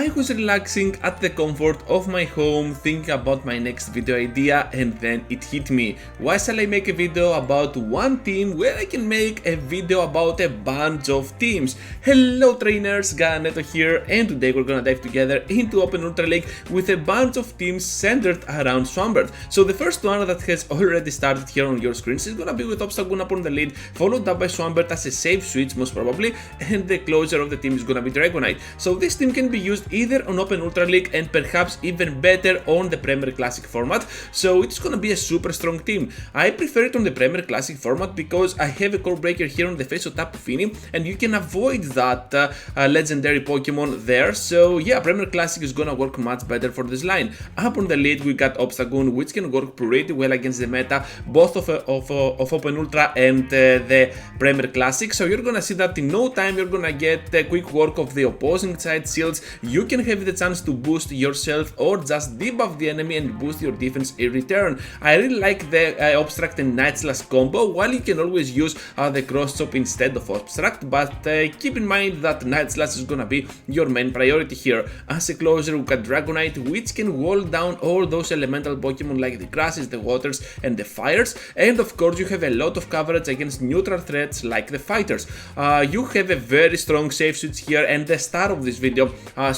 I was relaxing at the comfort of my home thinking about my next video idea, and then it hit me. Why shall I make a video about one team where I can make a video about a bunch of teams? Hello trainers, Ganeto here, and today we're gonna dive together into Open Ultra League with a bunch of teams centered around Swampert. So the first one that has already started here on your screens is gonna be with Obstagoon upon the lead, followed up by Swampert as a safe switch most probably, and the closer of the team is gonna be Dragonite. So this team can be used either on Open Ultra League and perhaps even better on the Premier Classic format, so it's gonna be a super strong team. I prefer it on the Premier Classic format because I have a core breaker here on the face of Tapu Fini, and you can avoid that legendary Pokemon there, so yeah, Premier Classic is gonna work much better for this line. Up on the lead we got Obstagoon, which can work pretty well against the meta, both of Open Ultra and the Premier Classic, so you're gonna see that in no time you're gonna get a quick work of the opposing side shields. You can have the chance to boost yourself or just debuff the enemy and boost your defense in return. I really like the Obstruct and Night Slash combo, while you can always use the Cross Chop instead of Obstruct, but keep in mind that Night Slash is gonna be your main priority here. As a closer we got Dragonite, which can wall down all those elemental Pokemon like the grasses, the waters and the fires, and of course you have a lot of coverage against neutral threats like the fighters. You have a very strong safe switch here, and the star of this video,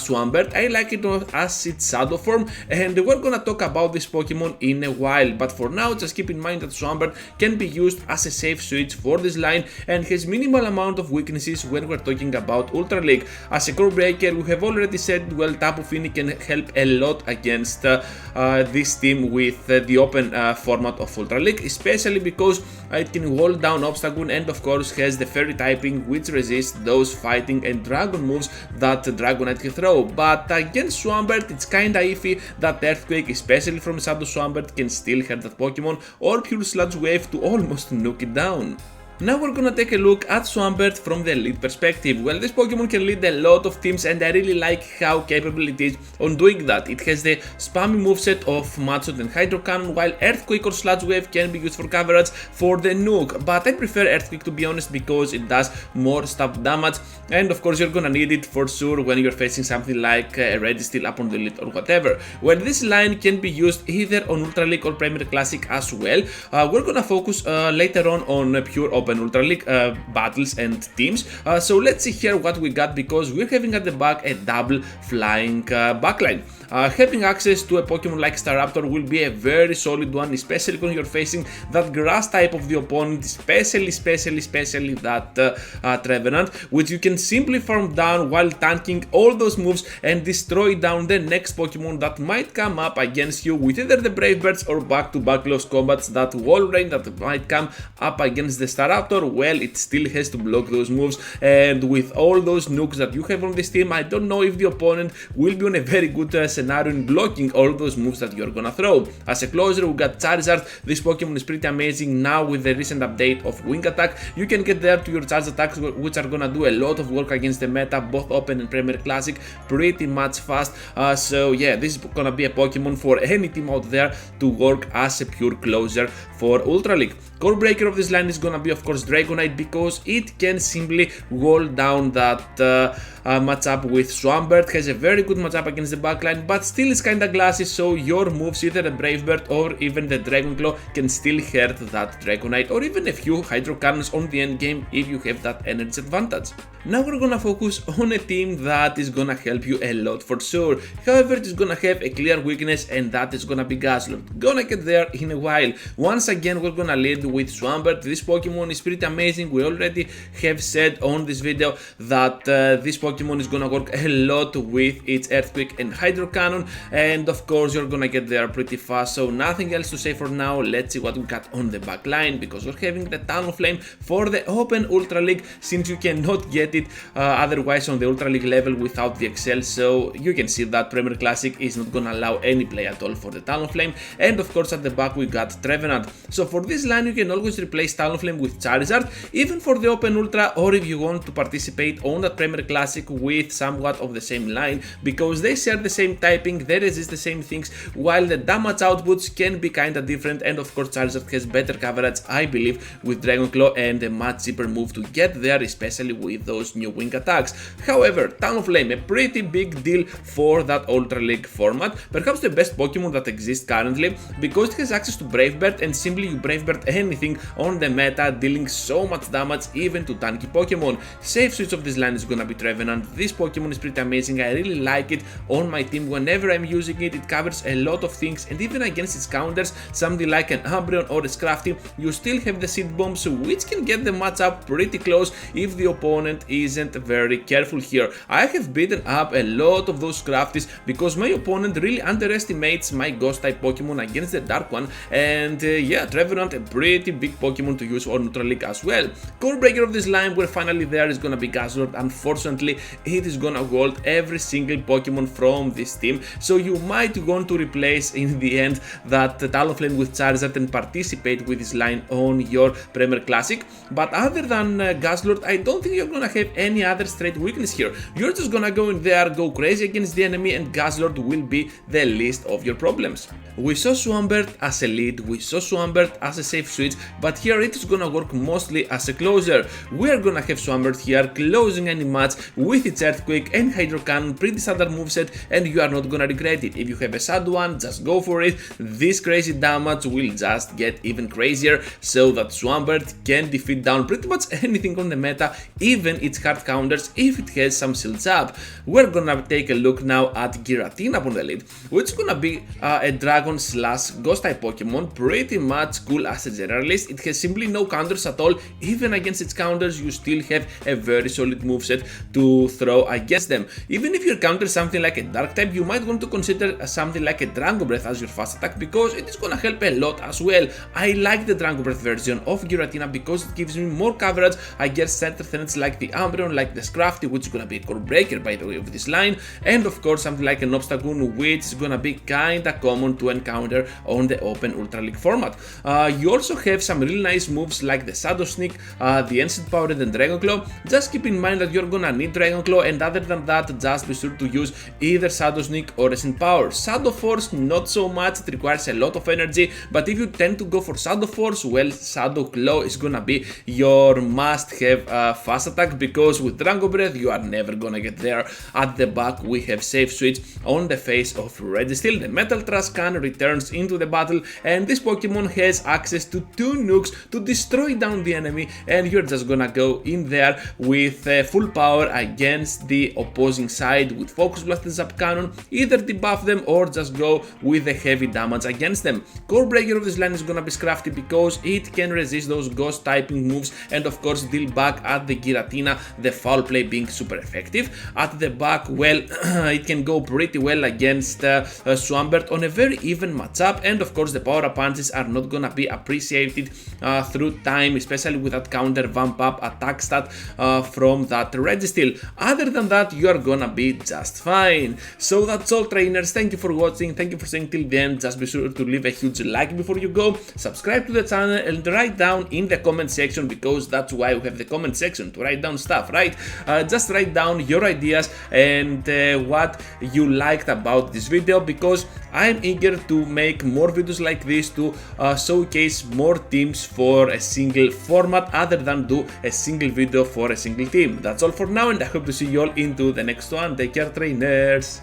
Swampert, I like it as its shadow form, and we're gonna talk about this Pokemon in a while, but for now just keep in mind that Swampert can be used as a safe switch for this line and has minimal amount of weaknesses when we're talking about Ultra League. As a core breaker we have already said, well, Tapu Fini can help a lot against this team with the open format of Ultra League, especially because it can wall down Obstagoon and of course has the fairy typing which resists those fighting and dragon moves that Dragonite can throw. But against Swampert it's kinda iffy that Earthquake, especially from Shadow Swampert, can still hurt that Pokemon, or Pure Sludge Wave to almost nuke it down. Now we're gonna take a look at Swampert from the lead perspective. Well, this Pokemon can lead a lot of teams, and I really like how capable it is on doing that. It has the spammy moveset of Mudshot and Hydro Cannon, while Earthquake or Sludge Wave can be used for coverage for the nuke, but I prefer Earthquake to be honest because it does more stab damage, and of course you're gonna need it for sure when you're facing something like a Registeel up on the lead or whatever. Well, this line can be used either on Ultra League or Premier Classic as well. We're gonna focus later on pure Open Ultra League battles and teams, so let's see here what we got, because we're having at the back a double flying backline. Having access to a Pokemon like Staraptor will be a very solid one, especially when you're facing that grass type of the opponent, especially that Trevenant, which you can simply farm down while tanking all those moves and destroy down the next Pokemon that might come up against you with either the Brave Birds or back-to-back close combats. That wall rain that might come up against the Staraptor, well, it still has to block those moves, and with all those nukes that you have on this team, I don't know if the opponent will be on a very good scenario in blocking all those moves that you're gonna throw. As a closer we got Charizard. This Pokemon is pretty amazing now with the recent update of Wing Attack. You can get there to your charge attacks, which are gonna do a lot of work against the meta, both Open and Premier Classic, pretty much fast. So yeah, this is gonna be a Pokemon for any team out there to work as a pure closer for Ultra League. Core breaker of this line is gonna be of course Dragonite, because it can simply wall down that matchup with Swampert. Has a very good matchup against the backline, but still is kinda glassy, so your moves, either a Brave Bird or even the Dragon Claw, can still hurt that Dragonite, or even a few Hydro Cannons on the end game if you have that energy advantage. Now we're gonna focus on a team that is gonna help you a lot for sure. However, it is gonna have a clear weakness, and that is gonna be Guzzlord. Gonna get there in a while. Once again we're gonna lead with Swampert. This Pokemon is pretty amazing. We already have said on this video that this Pokemon is gonna work a lot with its Earthquake and Hydro Cannon, and of course you're gonna get there pretty fast, so nothing else to say for now. Let's see what we got on the back line, because we're having the Talonflame for the Open Ultra League, since you cannot get it otherwise on the Ultra League level without the Excel, so you can see that Premier Classic is not gonna allow any play at all for the Talonflame. And of course at the back we got Trevenant. So for this line you can always replace Talonflame with Charizard, even for the Open Ultra, or if you want to participate on that Premier Classic with somewhat of the same line, because they share the same typing, they resist the same things, while the damage outputs can be kinda different, and of course Charizard has better coverage, I believe, with Dragon Claw and a much cheaper move to get there, especially with those new wing attacks. However, Talonflame, a pretty big deal for that Ultra League format, perhaps the best Pokemon that exists currently, because it has access to Brave Bird, and simply you Brave Bird anything on the meta, dealing so much damage even to tanky Pokemon. Safe switch of this line is gonna be Trevenant. This Pokemon is pretty amazing, I really like it on my team. Whenever I'm using it, it covers a lot of things, and even against its counters, something like an Umbreon or a Scrafty, you still have the Seed Bombs, which can get the matchup pretty close if the opponent isn't very careful here. I have beaten up a lot of those Scrafties because my opponent really underestimates my Ghost type Pokemon against the Dark one, and yeah, Trevenant, a pretty big Pokemon to use on Neutral League as well. Core breaker of this line, we're finally there, is gonna be Guzzlord. Unfortunately, it is gonna hold every single Pokemon from this team, so you might want to replace in the end that Talonflame with Charizard and participate with this line on your Premier Classic. But other than Guzzlord, I don't think you're gonna have any other straight weakness here. You're just gonna go in there, go crazy against the enemy, and Guzzlord will be the least of your problems. We saw Swampert as a lead, we saw Swampert as a safe switch, but here it is gonna work mostly as a closer. We're gonna have Swampert here closing any match with its Earthquake and Hydro Cannon, pretty standard moveset, and you are not gonna regret it. If you have a sad one, just go for it. This crazy damage will just get even crazier, so that Swampert can defeat down pretty much anything on the meta, even its hard counters if it has some shields up. We're gonna take a look now at Giratina on the lead, which is gonna be a dragon slash ghost type Pokemon, pretty much cool as a generalist. It has simply no counters at all, even against its counters you still have a very solid moveset to throw against them. Even if you counter something like a dark type, you might want to consider something like a Dragon Breath as your fast attack, because it is gonna help a lot as well. I like the Dragon Breath version of Giratina because it gives me more coverage against center threats like the Umbreon, like the Scrafty, which is gonna be a core breaker by the way of this line, and of course something like an Obstagoon, which is gonna be kinda common to encounter on the Open Ultra League format. You also have some really nice moves like the Shadow Sneak, the Ancient Power and the Dragon Claw. Just keep in mind that you're gonna need Dragon Claw, and other than that, just be sure to use either Shadow Sneak or Ancient Power. Shadow Force, not so much, it requires a lot of energy, but if you tend to go for Shadow Force, well, Shadow Claw is gonna be your must-have fast attack, because with Dragon Breath you are never gonna get there. At the back we have Safe Switch on the face of Registeel. The Metal Trash Can returns into the battle, and this Pokemon has access to 2 nukes to destroy down the enemy, and you're just gonna go in there with full power against the opposing side with Focus Blast and Zap Cannon, either debuff them or just go with the heavy damage against them. Core breaker of this line is gonna be Scrafty because it can resist those ghost typing moves, and of course deal back at the Giratina, the foul play being super effective. At the back, well, it can go pretty well against Swampert on a very even matchup, and of course the power up punches are not gonna be appreciated through time, especially with that counter vamp up attack stat from that Registeel. Other than that, you are gonna be just fine. So that's all, trainers. Thank you for watching, thank you for staying till the end. Just be sure to leave a huge like before you go, subscribe to the channel, and write down in the comment section, because that's why we have the comment section, to write down stuff, right? Just write down your ideas and what you liked about this video, because I'm eager to make more videos like this to showcase more teams for a single format, other than do a single video for a single team. That's all for now, and I hope to see you all into the next one. Take care, trainers.